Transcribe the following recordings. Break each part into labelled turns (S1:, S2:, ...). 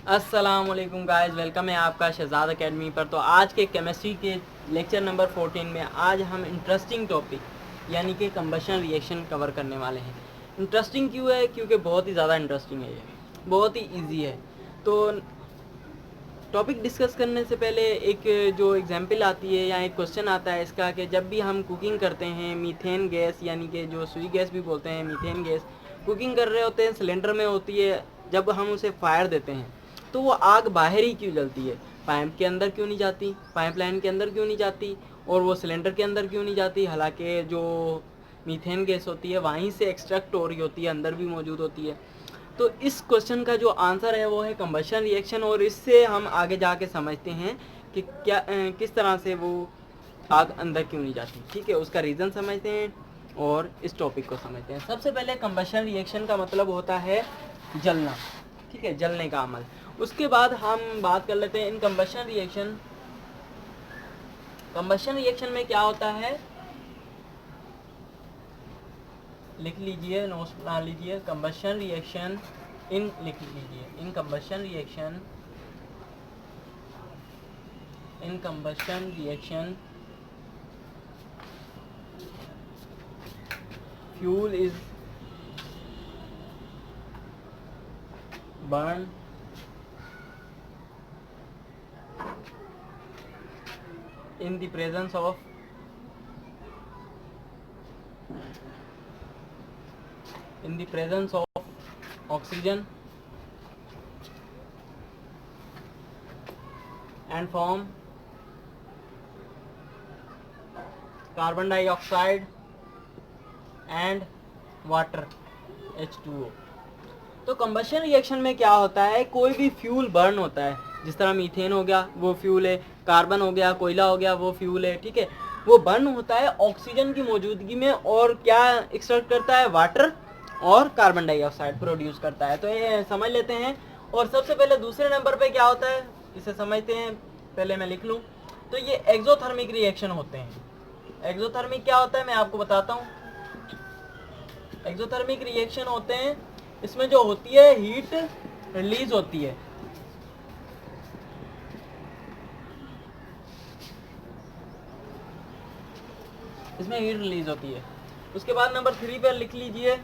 S1: अस्सलाम वालेकुम guys, welcome है आपका शहजाद एकेडमी पर। तो आज के केमिस्ट्री के लेक्चर नंबर 14 में आज हम इंटरेस्टिंग टॉपिक यानी कि कंबशन रिएक्शन कवर करने वाले हैं। इंटरेस्टिंग क्यों है? क्योंकि बहुत ही ज़्यादा इंटरेस्टिंग है, ये बहुत ही इजी है। तो टॉपिक डिस्कस करने से पहले एक जो एग्जांपल आती है या एक क्वेश्चन आता है इसका कि जब भी हम कुकिंग करते हैं मीथेन गैस यानी कि जो सुई गैस भी बोलते हैं मीथेन गैस, कुकिंग कर रहे होते हैं, सिलेंडर में होती है, जब हम उसे फायर देते हैं तो वो आग बाहर ही क्यों जलती है? पाइप के अंदर क्यों नहीं जाती, पाइपलाइन के अंदर क्यों नहीं जाती और वो सिलेंडर के अंदर क्यों नहीं जाती? हालांकि जो मीथेन गैस होती है वहीं से एक्सट्रैक्ट हो रही होती है, अंदर भी मौजूद होती है। तो इस क्वेश्चन का जो आंसर है वो है कंबशन रिएक्शन, और इससे हम आगे जाके समझते हैं कि क्या किस तरह से वो आग अंदर क्यों नहीं जाती। ठीक है, उसका रीज़न समझते हैं और इस टॉपिक को समझते हैं। सबसे पहले कंबशन रिएक्शन का मतलब होता है जलना, ठीक है, जलने का अमल। उसके बाद हम बात कर लेते हैं इन कंबशन रिएक्शन में क्या होता है। लिख लीजिए, नोट्स बना लीजिए। कंबशन रिएक्शन इन लिख लीजिए, in combustion reaction fuel is burn in the presence of oxygen and form carbon dioxide and water H2O। तो कंबशन रिएक्शन में क्या होता है, कोई भी फ्यूल बर्न होता है, जिस तरह मीथेन हो गया वो फ्यूल है, कार्बन हो गया, कोयला हो गया वो फ्यूल है, ठीक है। वो बर्न होता है ऑक्सीजन की मौजूदगी में और क्या एक्सट्रैक्ट करता है? वाटर और कार्बन डाइऑक्साइड प्रोड्यूस करता है। तो ये समझ लेते हैं। और सबसे पहले दूसरे नंबर पे क्या होता है इसे समझते हैं। पहले मैं लिख लूँ तो ये एक्सोथर्मिक रिएक्शन होते हैं। एक्सोथर्मिक क्या होता है मैं आपको बताता हूँ। एक्सोथर्मिक रिएक्शन होते हैं, इसमें जो होती है हीट रिलीज होती है। इसमें हीट रिलीज होती है। उसके बाद नंबर 3 पर लिख लीजिए।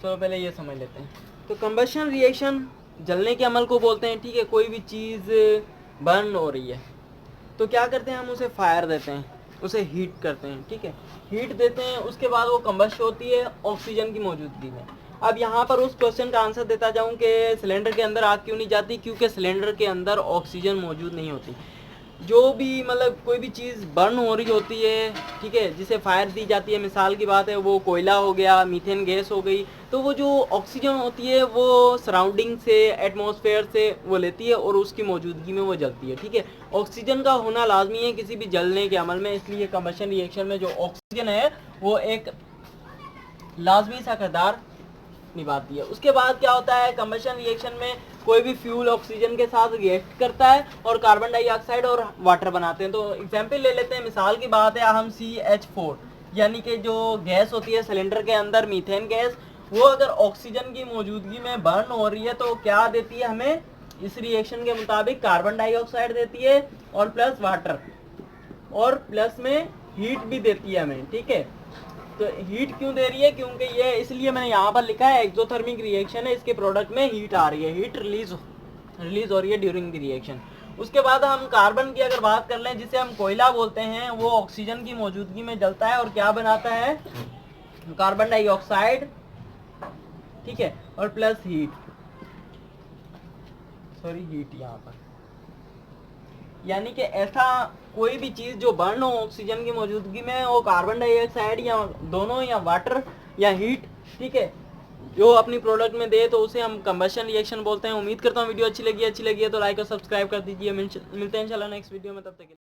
S1: चलो पहले ये समझ लेते हैं। तो कंबशन रिएक्शन जलने के अमल को बोलते हैं, ठीक है। कोई भी चीज़ बर्न हो रही है तो क्या करते हैं, हम उसे फायर देते हैं, उसे हीट करते हैं, ठीक है, हीट देते हैं। उसके बाद वो कंबस्ट होती है ऑक्सीजन की मौजूदगी में। अब यहाँ पर उस क्वेश्चन का आंसर देता जाऊँ कि सिलेंडर के अंदर आग क्यों नहीं जाती, क्योंकि सिलेंडर के अंदर ऑक्सीजन मौजूद नहीं होती। जो भी मतलब कोई भी चीज़ बर्न हो रही होती है, ठीक है, जिसे फायर दी जाती है, मिसाल की बात है वो कोयला हो गया, मीथेन गैस हो गई, तो वो जो ऑक्सीजन होती है वो सराउंडिंग से, एटमॉस्फेयर से वो लेती है और उसकी मौजूदगी में वो जलती है, ठीक है। ऑक्सीजन का होना लाजमी है किसी भी जलने के अमल में, इसलिए कंबशन रिएक्शन में जो ऑक्सीजन है वो एक लाजमी सा किरदार निभाती है। उसके बाद क्या होता है, कंबशन रिएक्शन में कोई भी फ्यूल ऑक्सीजन के साथ रिएक्ट करता है और कार्बन डाइऑक्साइड और वाटर बनाते हैं। तो एग्जांपल ले लेते हैं, मिसाल की बात है, हम CH4 यानी कि जो गैस होती है सिलेंडर के अंदर मीथेन गैस, वो अगर ऑक्सीजन की मौजूदगी में बर्न हो रही है तो क्या देती है हमें? इस रिएक्शन के मुताबिक कार्बन डाइऑक्साइड देती है और प्लस वाटर और प्लस में हीट भी देती है हमें, ठीक है। तो हीट क्यों दे रही है? क्योंकि ये इसलिए मैंने यहाँ पर लिखा है एक्सोथर्मिक रिएक्शन है, इसके प्रोडक्ट में हीट आ रही है, हीट रिलीज हो रही है ड्यूरिंग द रिएक्शन। उसके बाद हम कार्बन की अगर बात कर लें, जिसे हम कोयला बोलते हैं, वो ऑक्सीजन की मौजूदगी में जलता है और क्या बनाता है? कार्बन डाइऑक्साइड, ठीक है, और प्लस हीट यहाँ पर, यानी कि ऐसा कोई भी चीज़ जो बर्न हो ऑक्सीजन की मौजूदगी में, वो कार्बन डाइऑक्साइड या दोनों या वाटर या हीट, ठीक है, जो अपनी प्रोडक्ट में दे, तो उसे हम कंबशन रिएक्शन बोलते हैं। उम्मीद करता हूँ वीडियो अच्छी लगी है तो लाइक और सब्सक्राइब कर दीजिए। मिलते हैं इंशाल्लाह नेक्स्ट वीडियो में, तब तक